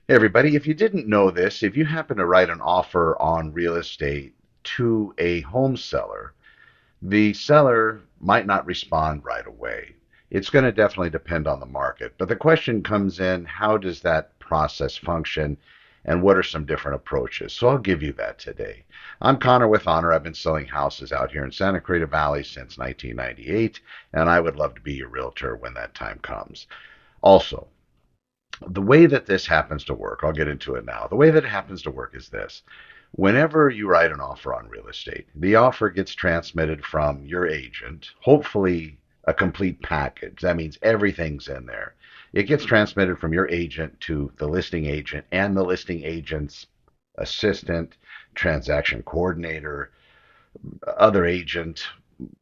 Hey everybody, if you didn't know this, if you happen to write an offer on real estate to a home seller, the seller might not respond right away. It's going to definitely depend on the market. But the question comes in, how does that process function and what are some different approaches? So I'll give you that today. I'm Connor with Honor. I've been selling houses out here in Santa Clarita Valley since 1998, and I would love to be your realtor when that time comes. Also, the way that this happens to work, I'll get into it now. The way that it happens to work is this. Whenever you write an offer on real estate, the offer gets transmitted from your agent, hopefully a complete package. That means everything's in there. It gets transmitted from your agent to the listing agent and the listing agent's assistant, transaction coordinator, other agent,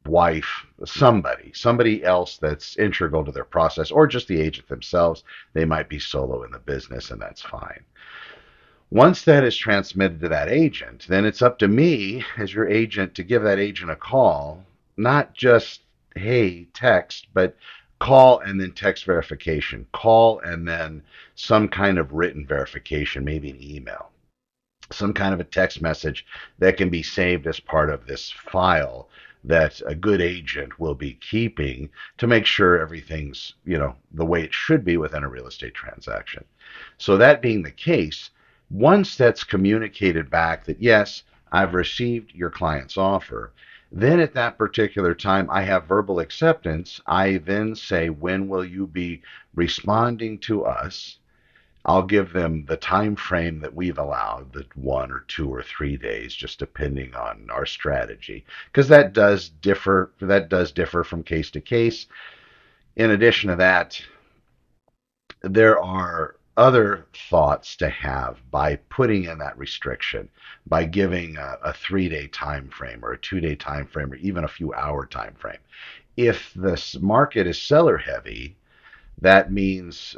wife, somebody else that's integral to their process, or just the agent themselves. They might be solo in the business, and that's fine. Once that is transmitted to that agent, then it's up to me as your agent to give that agent a call, not just, hey, text, but call and then text verification, call and then some kind of written verification, maybe an email, some kind of a text message that can be saved as part of this file that a good agent will be keeping to make sure everything's, the way it should be within a real estate transaction. So that being the case, once that's communicated back that yes, I've received your client's offer, then at that particular time I have verbal acceptance. I then say, when will you be responding to us? I'll give them the time frame that we've allowed, the 1 or 2 or 3 days, just depending on our strategy, because that does differ. That does differ from case to case. In addition to that, there are other thoughts to have by putting in that restriction, by giving a 3 day time frame or a 2 day time frame or even a few hour time frame. If this market is seller heavy, that means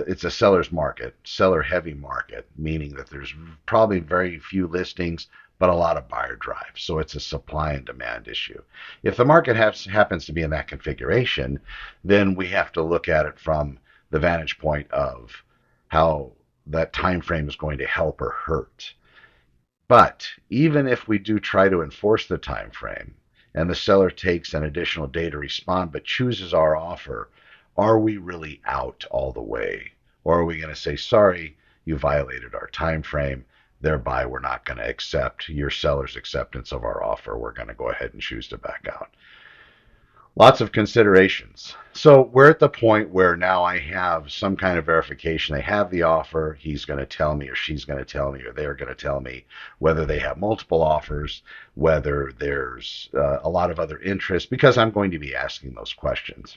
it's a seller's market, seller heavy market, meaning that there's probably very few listings, but a lot of buyer drive. So it's a supply and demand issue. If the market happens to be in that configuration, then we have to look at it from the vantage point of how that time frame is going to help or hurt. But even if we do try to enforce the time frame and the seller takes an additional day to respond but chooses our offer, are we really out all the way? Or are we going to say, sorry, you violated our time frame, thereby we're not going to accept your seller's acceptance of our offer. We're going to go ahead and choose to back out. Lots of considerations. So we're at the point where now I have some kind of verification. They have the offer. He's going to tell me, or she's going to tell me, or they're going to tell me whether they have multiple offers, whether there's a lot of other interest, because I'm going to be asking those questions.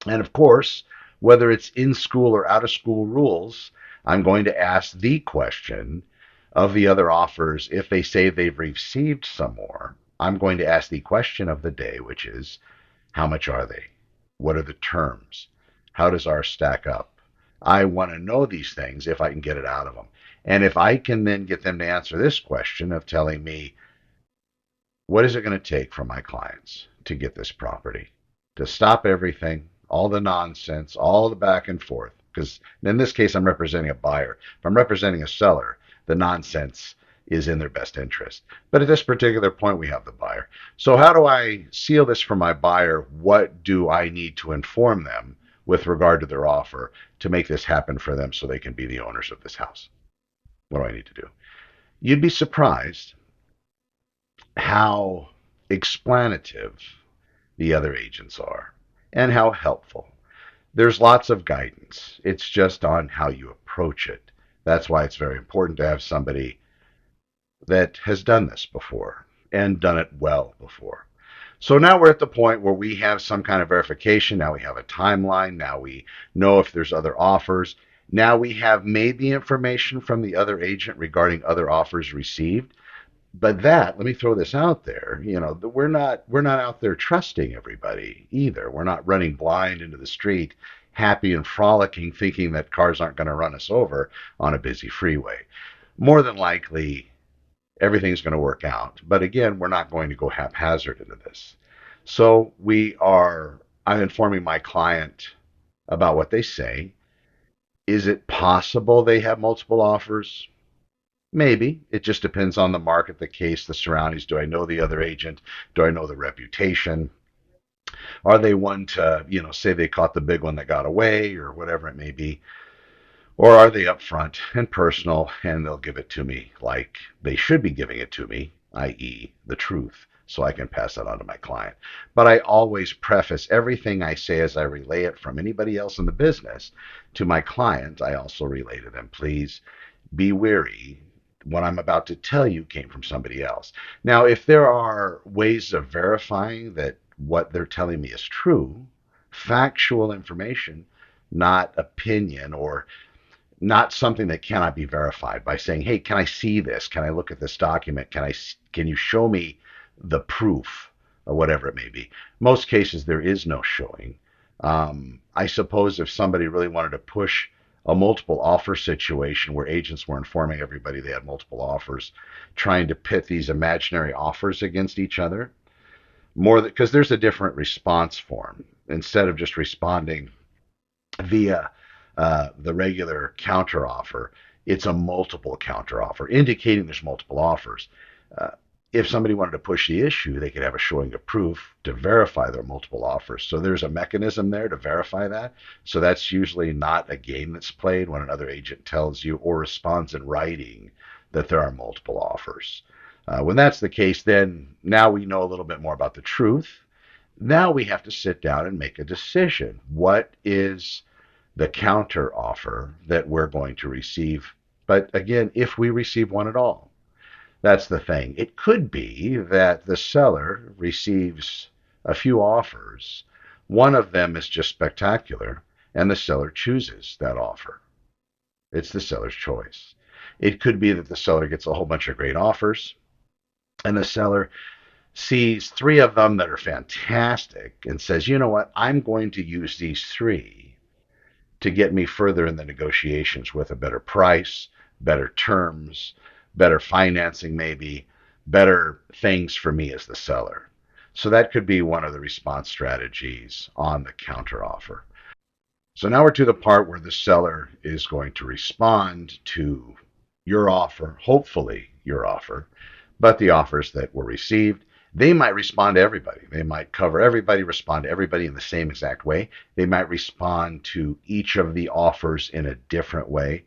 And of course, whether it's in school or out of school rules, I'm going to ask the question of the other offers. If they say they've received some more, I'm going to ask the question of the day, which is, how much are they? What are the terms? How does ours stack up? I want to know these things if I can get it out of them. And if I can then get them to answer this question of telling me, what is it going to take from my clients to get this property? To stop everything, all the nonsense, all the back and forth. Because in this case, I'm representing a buyer. If I'm representing a seller, the nonsense is in their best interest. But at this particular point, we have the buyer. So how do I seal this for my buyer? What do I need to inform them with regard to their offer to make this happen for them so they can be the owners of this house? What do I need to do? You'd be surprised how explanative the other agents are and how helpful. There's lots of guidance. It's just on how you approach it. That's why it's very important to have somebody that has done this before and done it well before. So now we're at the point where we have some kind of verification. Now we have a timeline. Now we know if there's other offers. Now we have maybe information from the other agent regarding other offers received. But let me throw this out there. We're not out there trusting everybody either. We're not running blind into the street, happy and frolicking, thinking that cars aren't going to run us over on a busy freeway. More than likely, everything's going to work out. But again, we're not going to go haphazard into this. So I'm informing my client about what they say. Is it possible they have multiple offers? Maybe. It just depends on the market, the case, the surroundings. Do I know the other agent? Do I know the reputation? Are they one to, say they caught the big one that got away or whatever it may be? Or are they upfront and personal and they'll give it to me like they should be giving it to me, i.e., the truth, so I can pass that on to my client? But I always preface everything I say as I relay it from anybody else in the business to my client. I also relay to them, please be wary. What I'm about to tell you came from somebody else. Now, if there are ways of verifying that what they're telling me is true, factual information, not opinion or not something that cannot be verified by saying, "Hey, can I see this? Can I look at this document? Can you show me the proof?" or whatever it may be. Most cases there is no showing. I suppose if somebody really wanted to push a multiple offer situation where agents were informing everybody they had multiple offers, trying to pit these imaginary offers against each other, more because there's a different response form. Instead of just responding via the regular counter offer, it's a multiple counter offer, indicating there's multiple offers. Uh, if somebody wanted to push the issue, they could have a showing of proof to verify their multiple offers. So there's a mechanism there to verify that. So that's usually not a game that's played when another agent tells you or responds in writing that there are multiple offers. When that's the case, then now we know a little bit more about the truth. Now we have to sit down and make a decision. What is the counter offer that we're going to receive? But again, if we receive one at all, that's the thing. It could be that the seller receives a few offers. One of them is just spectacular, and the seller chooses that offer. It's the seller's choice. It could be that the seller gets a whole bunch of great offers, and the seller sees three of them that are fantastic and says, you know what, I'm going to use these three to get me further in the negotiations with a better price, better terms, better financing, maybe better things for me as the seller. So that could be one of the response strategies on the counteroffer. So now we're to the part where the seller is going to respond to your offer, hopefully your offer, but the offers that were received. They might respond to everybody. They might cover everybody, respond to everybody in the same exact way. They might respond to each of the offers in a different way.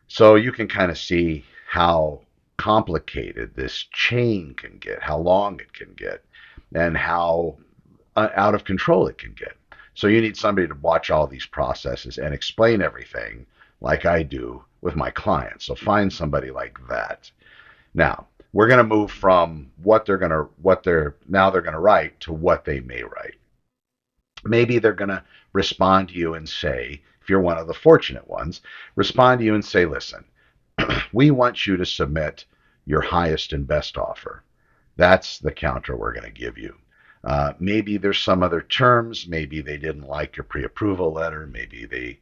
So you can kind of see how complicated this chain can get, how long it can get, and how out of control it can get. So you need somebody to watch all these processes and explain everything like I do with my clients. So find somebody like that. Now, we're going to move from what they're going to write to what they may write. Maybe they're going to respond to you and say, if you're one of the fortunate ones, respond to you and say, listen, we want you to submit your highest and best offer. That's the counter we're going to give you. Maybe there's some other terms. Maybe they didn't like your pre-approval letter. Maybe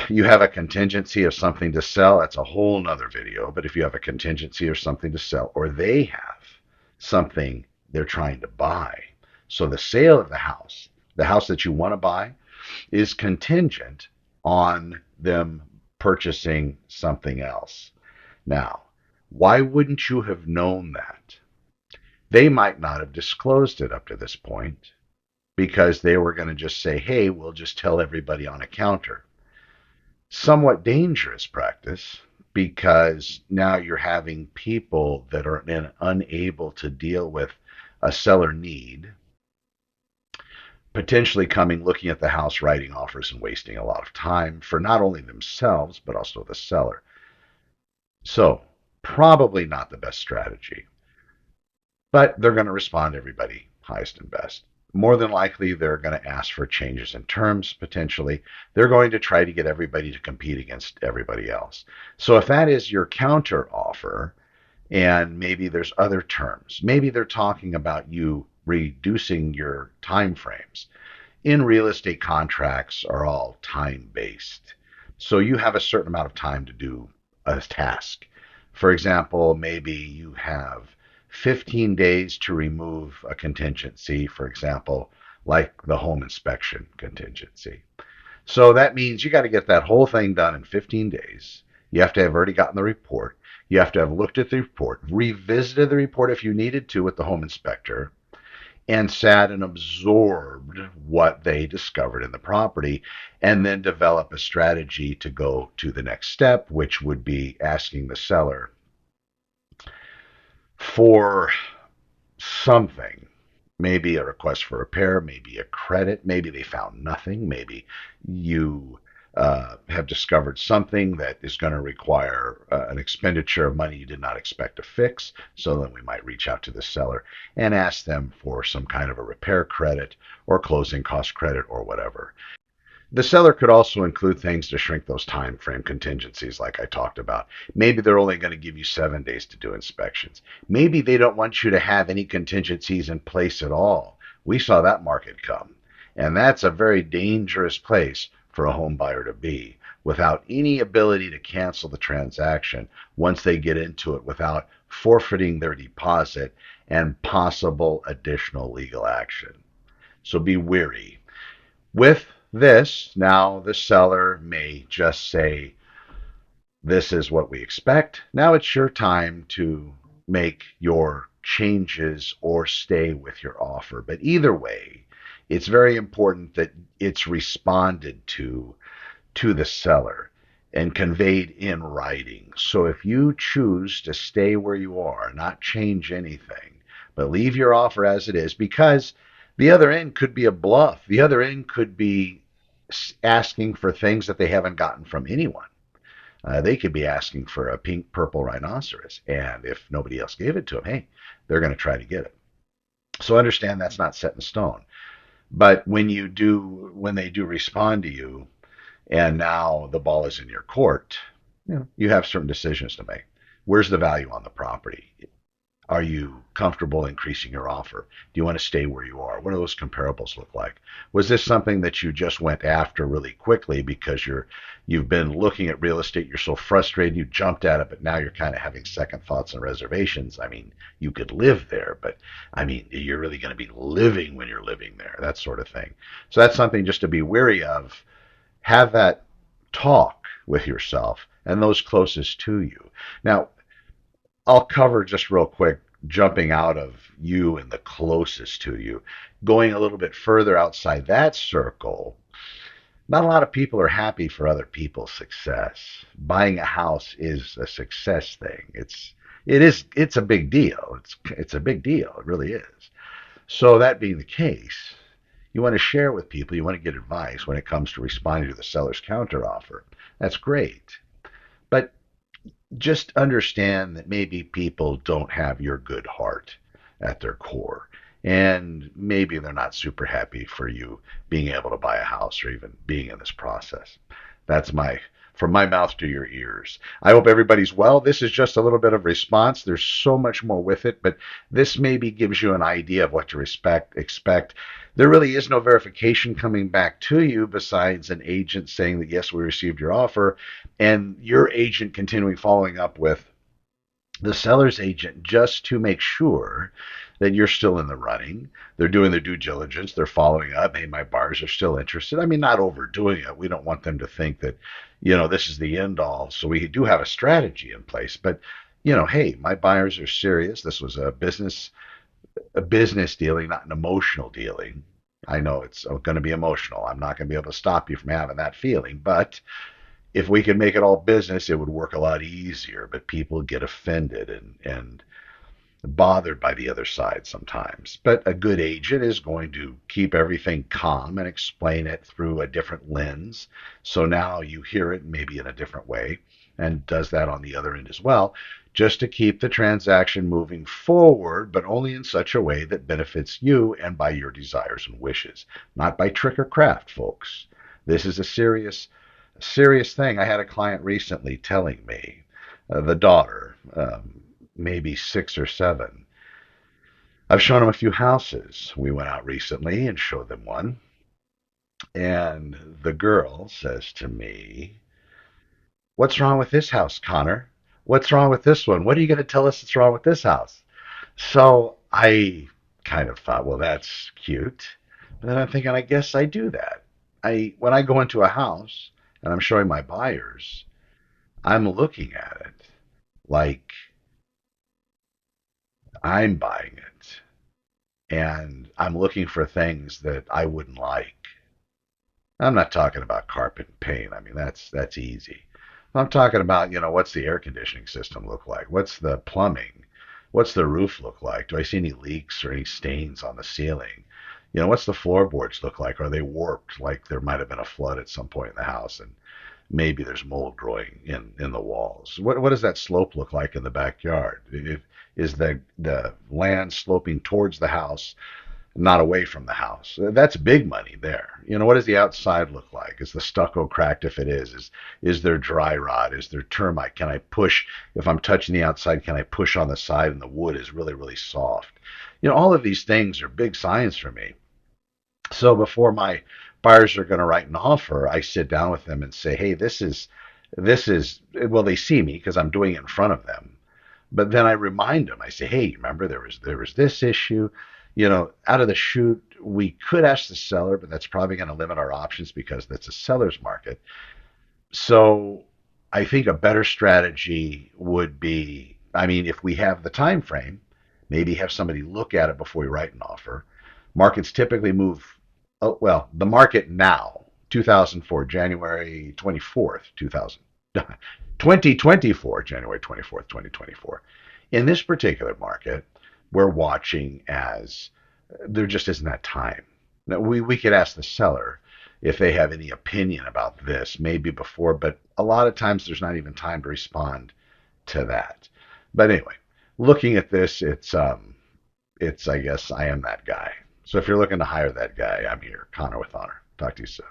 you have a contingency of something to sell. That's a whole nother video. But if you have a contingency of something to sell, or they have something they're trying to buy, so the sale of the house that you want to buy, is contingent on them purchasing something else. Now, why wouldn't you have known that? They might not have disclosed it up to this point because they were going to just say, hey, we'll just tell everybody on a counter. Somewhat dangerous practice, because now you're having people that are unable to deal with a seller need, potentially coming, looking at the house, writing offers, and wasting a lot of time for not only themselves, but also the seller. So, probably not the best strategy. But they're going to respond to everybody highest and best. More than likely, they're going to ask for changes in terms, potentially. They're going to try to get everybody to compete against everybody else. So if that is your counter offer, and maybe there's other terms, maybe they're talking about you reducing your time frames. In real estate, contracts are all time based. So you have a certain amount of time to do a task. For example, maybe you have 15 days to remove a contingency, for example, like the home inspection contingency. So that means you got to get that whole thing done in 15 days. You have to have already gotten the report. You have to have looked at the report, revisited the report if you needed to with the home inspector, and sat and absorbed what they discovered in the property, and then develop a strategy to go to the next step, which would be asking the seller for something. Maybe a request for repair, maybe a credit, maybe they found nothing, maybe you have discovered something that is going to require an expenditure of money you did not expect to fix. So then we might reach out to the seller and ask them for some kind of a repair credit or closing cost credit or whatever. The seller could also include things to shrink those time frame contingencies like I talked about. Maybe they're only going to give you 7 days to do inspections. Maybe they don't want you to have any contingencies in place at all. We saw that market come. And that's a very dangerous place for a home buyer to be without any ability to cancel the transaction once they get into it without forfeiting their deposit and possible additional legal action. So be wary. With this, now the seller may just say, this is what we expect. Now it's your time to make your changes or stay with your offer. But either way, it's very important that it's responded to the seller and conveyed in writing. So if you choose to stay where you are, not change anything, but leave your offer as it is, because the other end could be a bluff. The other end could be asking for things that they haven't gotten from anyone. They could be asking for a pink purple rhinoceros, and if nobody else gave it to them, hey, they're going to try to get it. So understand that's not set in stone. But when they do respond to you, and now the ball is in your court, you have certain decisions to make. Where's the value on the property? Are you comfortable increasing your offer? Do you want to stay where you are? What do those comparables look like? Was this something that you just went after really quickly because you've been looking at real estate, you're so frustrated, you jumped at it, but now you're kind of having second thoughts and reservations? I mean, you could live there, but I mean, you're really going to be living when you're living there, that sort of thing. So that's something just to be wary of. Have that talk with yourself and those closest to you. Now, I'll cover just real quick, jumping out of you and the closest to you, going a little bit further outside that circle. Not a lot of people are happy for other people's success. Buying a house is a success thing. It's a big deal. It's a big deal. It really is. So that being the case, you want to share with people, you want to get advice when it comes to responding to the seller's counteroffer. That's great. But just understand that maybe people don't have your good heart at their core. And maybe they're not super happy for you being able to buy a house or even being in this process. That's from my mouth to your ears. I hope everybody's well. This is just a little bit of response. There's so much more with it, but this maybe gives you an idea of what to expect. There really is no verification coming back to you besides an agent saying that, yes, we received your offer, and your agent continuing following up with the seller's agent just to make sure that you're still in the running. They're doing their due diligence. They're following up. Hey, my buyers are still interested. I mean, not overdoing it. We don't want them to think that, this is the end all. So we do have a strategy in place. But, hey, my buyers are serious. This was a business dealing, not an emotional dealing. I know it's going to be emotional. I'm not going to be able to stop you from having that feeling. But if we could make it all business, it would work a lot easier. But people get offended and bothered by the other side sometimes. But a good agent is going to keep everything calm and explain it through a different lens. So now you hear it maybe in a different way and does that on the other end as well, just to keep the transaction moving forward, but only in such a way that benefits you and by your desires and wishes, not by trick or craft, folks. This is a serious thing. I had a client recently telling me, the daughter, maybe 6 or 7. I've shown him a few houses. We went out recently and showed them one. And the girl says to me, "What's wrong with this house, Connor? What's wrong with this one? What are you going to tell us that's wrong with this house?" So I kind of thought, well, that's cute. But then I'm thinking, I guess I do that. I when I go into a house and I'm showing my buyers, I'm looking at it like I'm buying it, and I'm looking for things that I wouldn't like. I'm not talking about carpet and paint. I mean, that's easy. I'm talking about, what's the air conditioning system look like? What's the plumbing? What's the roof look like? Do I see any leaks or any stains on the ceiling? What's the floorboards look like? Are they warped like there might have been a flood at some point in the house and maybe there's mold growing in the walls? What does that slope look like in the backyard? Is the land sloping towards the house, not away from the house? That's big money there. What does the outside look like? Is the stucco cracked? If it is there dry rot? Is there termite? Can I push, if I'm touching the outside, can I push on the side and the wood is really, really soft? All of these things are big signs for me. So before my buyers are going to write an offer, I sit down with them and say, hey, this is well, they see me because I'm doing it in front of them. But then I remind them. I say, hey, remember there was this issue, out of the chute. We could ask the seller, but that's probably going to limit our options because that's a seller's market. So I think a better strategy would be, I mean, if we have the time frame, maybe have somebody look at it before we write an offer. Markets typically move, oh, well, the market now, 2004, January 24th, 2000, 2024, January 24th, 2024. In this particular market, we're watching as there just isn't that time. Now, we could ask the seller if they have any opinion about this, maybe before, but a lot of times there's not even time to respond to that. But anyway, looking at this, it's I guess I am that guy. So if you're looking to hire that guy, I'm here, Connor with Honor. Talk to you soon.